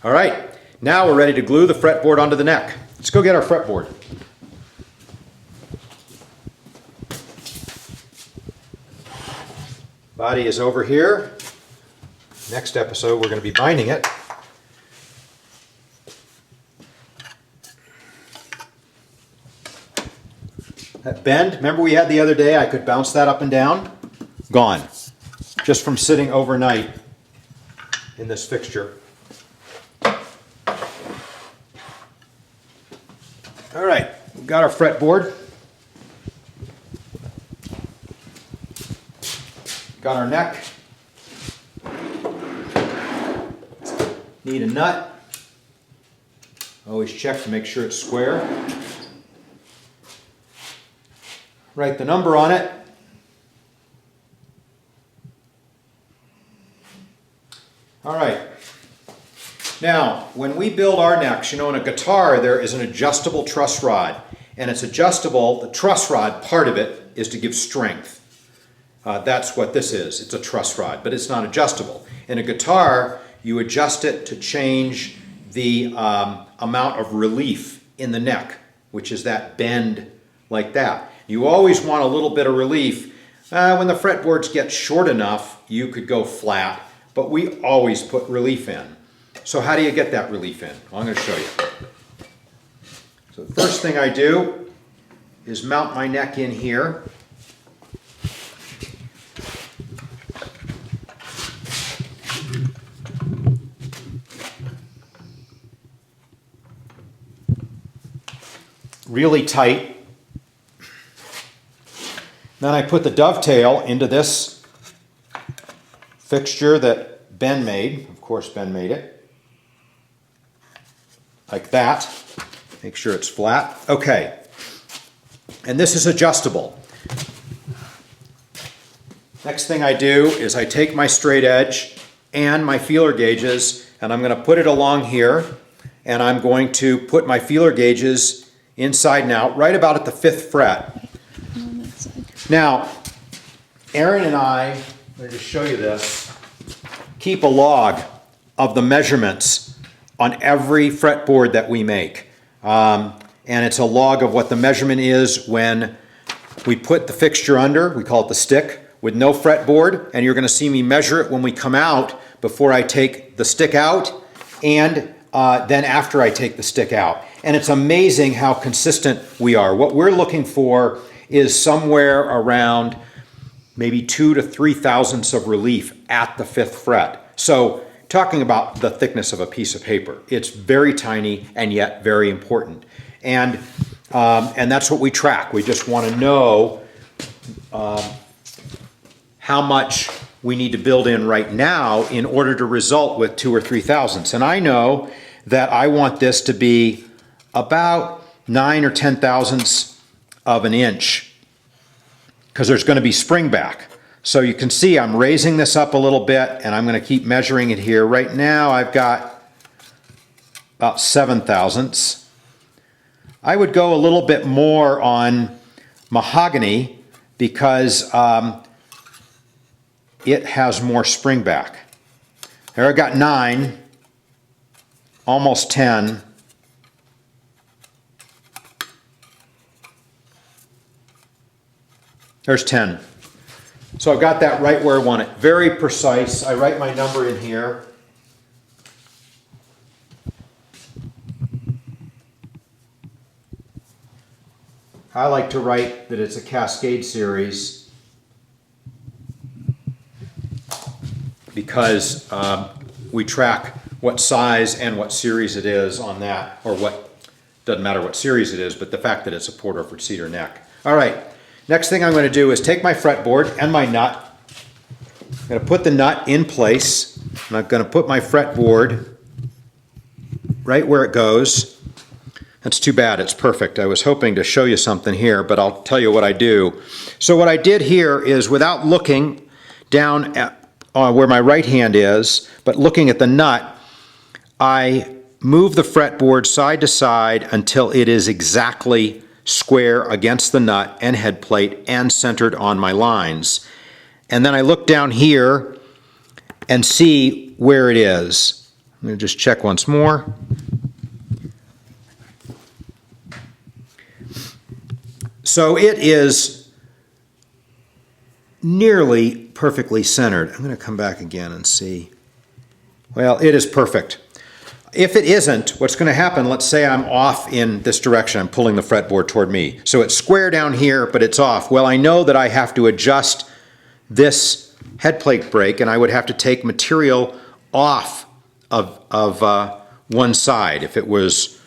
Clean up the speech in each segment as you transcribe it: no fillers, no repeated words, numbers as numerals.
All right, now we're ready to glue the fretboard onto the neck. Let's go get our fretboard. Body is over here. Next episode we're going to be binding it. That bend, remember we had the other day, I could bounce that up and down? Gone. Just from sitting overnight in this fixture. All right, we've got our fretboard. Got our neck. Need a nut. Always check to make sure it's square. Write the number on it. All right. Now, when we build our necks, in a guitar there is an adjustable truss rod. And it's adjustable, the truss rod part of it is to give strength. That's what this is. It's a truss rod, but it's not adjustable. In a guitar, you adjust it to change the amount of relief in the neck, which is that bend like that. You always want a little bit of relief. When the fretboards get short enough, you could go flat, but we always put relief in. So how do you get that relief in? Well, I'm going to show you. So the first thing I do is mount my neck in here. Really tight. Then I put the dovetail into this fixture that Ben made. Of course, Ben made it. Like that. Make sure it's flat. Okay. And this is adjustable. Next thing I do is I take my straight edge and my feeler gauges, and I'm going to put it along here, and I'm going to put my feeler gauges inside and out, right about at the 5th fret. Now, Aaron and I, let me just show you this, keep a log of the measurements on every fretboard that we make. And it's a log of what the measurement is when we put the fixture under, we call it the stick, with no fretboard, and you're going to see me measure it when we come out before I take the stick out, and then after I take the stick out. And it's amazing how consistent we are. What we're looking for is somewhere around maybe 2 to 3 thousandths of relief at the 5th fret. So talking about the thickness of a piece of paper, it's very tiny and yet very important. And that's what we track. We just want to know how much we need to build in right now in order to result with 2 or 3 thousandths. And I know that I want this to be about 9 or 10 thousandths of an inch, because there's going to be spring back. So you can see I'm raising this up a little bit, and I'm going to keep measuring it here. Right now I've got about 7 thousandths. I would go a little bit more on mahogany because it has more spring back. There I got 9, almost 10. There's 10. So I've got that right where I want it. Very precise. I write my number in here. I like to write that it's a cascade series because we track what size and what series it is on that, or what, doesn't matter what series it is, but the fact that it's a Port Orford cedar neck. All right. Next thing I'm going to do is take my fretboard and my nut. I'm going to put the nut in place, and I'm going to put my fretboard right where it goes. That's too bad, it's perfect. I was hoping to show you something here, but I'll tell you what I do. So what I did here is, without looking down at where my right hand is, but looking at the nut, I move the fretboard side to side until it is exactly square against the nut and head plate and centered on my lines. And then I look down here and see where it is. I'm going to just check once more. So it is nearly perfectly centered. I'm going to come back again and see. Well, it is perfect. If it isn't, what's going to happen, let's say I'm off in this direction. I'm pulling the fretboard toward me. So it's square down here, but it's off. Well, I know that I have to adjust this head plate brake, and I would have to take material off of one side. If it was,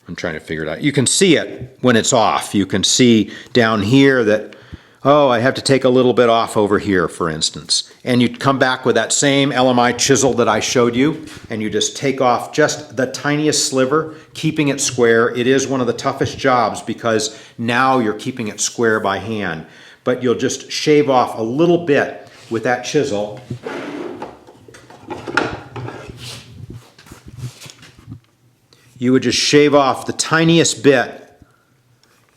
I'm trying to figure it out. You can see it when it's off. You can see down here that, oh, I have to take a little bit off over here, for instance. And you come back with that same LMI chisel that I showed you, and you just take off just the tiniest sliver, keeping it square. It is one of the toughest jobs because now you're keeping it square by hand. But you'll just shave off a little bit with that chisel. You would just shave off the tiniest bit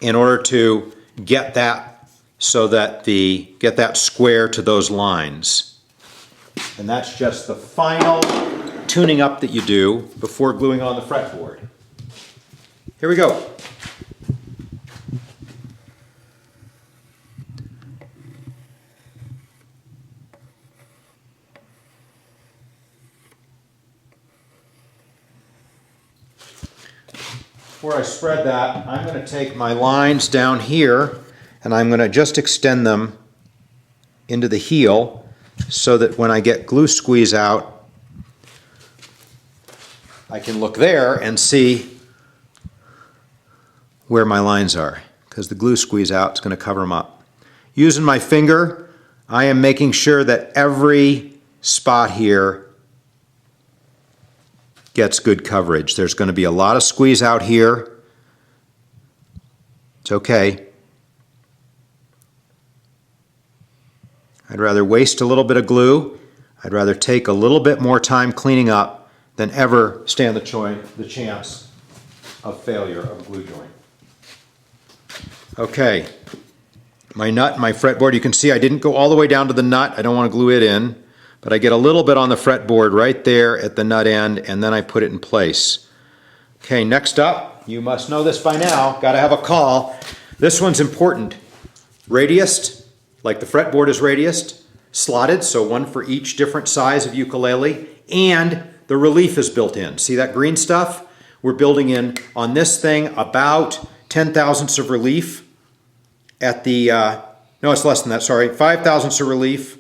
in order to get that so that get that square to those lines. And that's just the final tuning up that you do before gluing on the fretboard. Here we go. Before I spread that, I'm going to take my lines down here and I'm going to just extend them into the heel so that when I get glue squeeze out, I can look there and see where my lines are, because the glue squeeze out is going to cover them up. Using my finger, I am making sure that every spot here gets good coverage. There's going to be a lot of squeeze out here. It's okay. I'd rather waste a little bit of glue. I'd rather take a little bit more time cleaning up than ever stand the chance of failure of a glue joint. Okay, my nut, my fretboard, you can see I didn't go all the way down to the nut. I don't want to glue it in. But I get a little bit on the fretboard right there at the nut end, and then I put it in place. Okay, next up, you must know this by now, got to have a call. This one's important. Radiused, like the fretboard is radiused, slotted, so one for each different size of ukulele, and the relief is built in. See that green stuff? We're building in on this thing about 10 thousandths of relief at the, no, it's less than that, sorry, 5 thousandths of relief.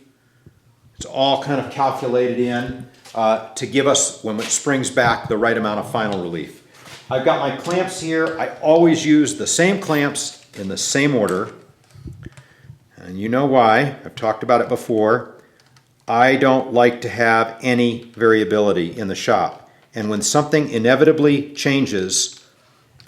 It's all kind of calculated in to give us, when it springs back, the right amount of final relief. I've got my clamps here. I always use the same clamps in the same order. And you know why. I've talked about it before. I don't like to have any variability in the shop. And when something inevitably changes,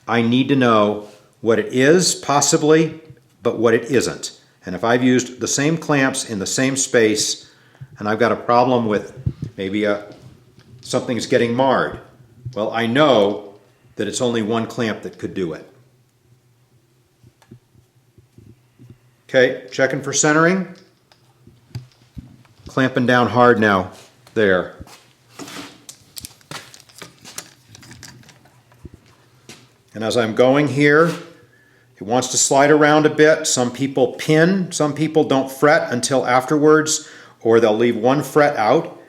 I need to know what it is, possibly, but what it isn't. And if I've used the same clamps in the same space, and I've got a problem with maybe something's getting marred, well, I know that it's only one clamp that could do it. Okay, checking for centering. Clamping down hard now. There. And as I'm going here, it wants to slide around a bit. Some people pin, some people don't fret until afterwards, or they'll leave one fret out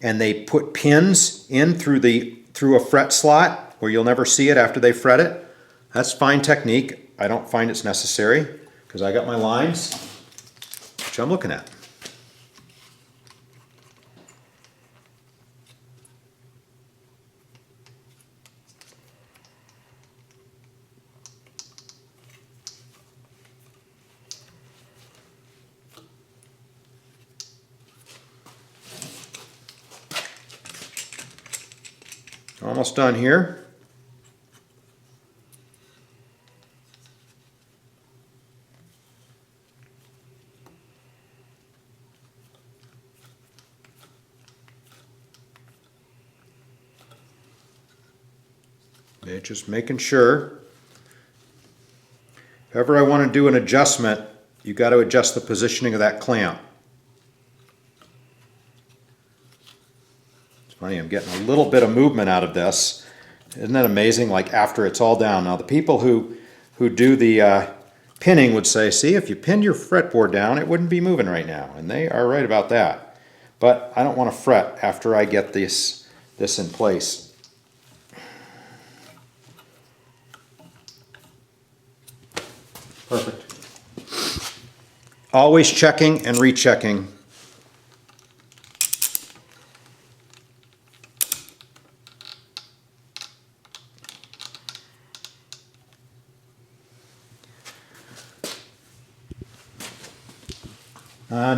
and they put pins in through a fret slot where you'll never see it after they fret it. That's fine technique. I don't find it's necessary because I got my lines, which I'm looking at. Almost done here. Okay, just making sure. If ever I want to do an adjustment, you've got to adjust the positioning of that clamp. funny, I'm getting a little bit of movement out of this. Isn't that amazing? Like after it's all down. Now the people who do the pinning would say, see, if you pinned your fretboard down, it wouldn't be moving right now. And they are right about that. But I don't want to fret after I get this in place. Perfect. Always checking and rechecking.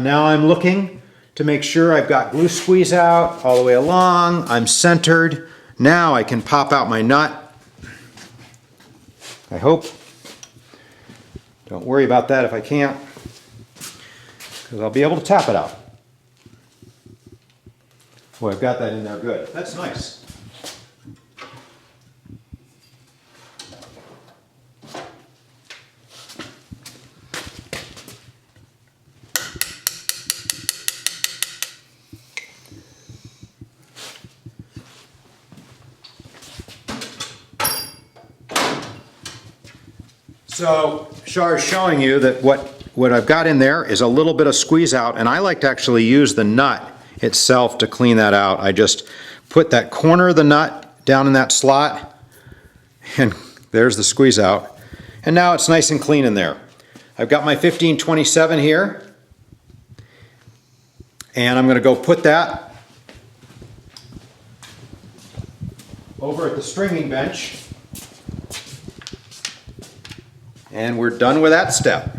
Now I'm looking to make sure I've got glue squeeze out all the way along. I'm centered. Now I can pop out my nut. I hope. Don't worry about that if I can't, because I'll be able to tap it out. Boy, I've got that in there good. That's nice. So Char's showing you that what I've got in there is a little bit of squeeze out, and I like to actually use the nut itself to clean that out. I just put that corner of the nut down in that slot, and there's the squeeze out. And now it's nice and clean in there. I've got my 1527 here, and I'm going to go put that over at the stringing bench. And we're done with that step.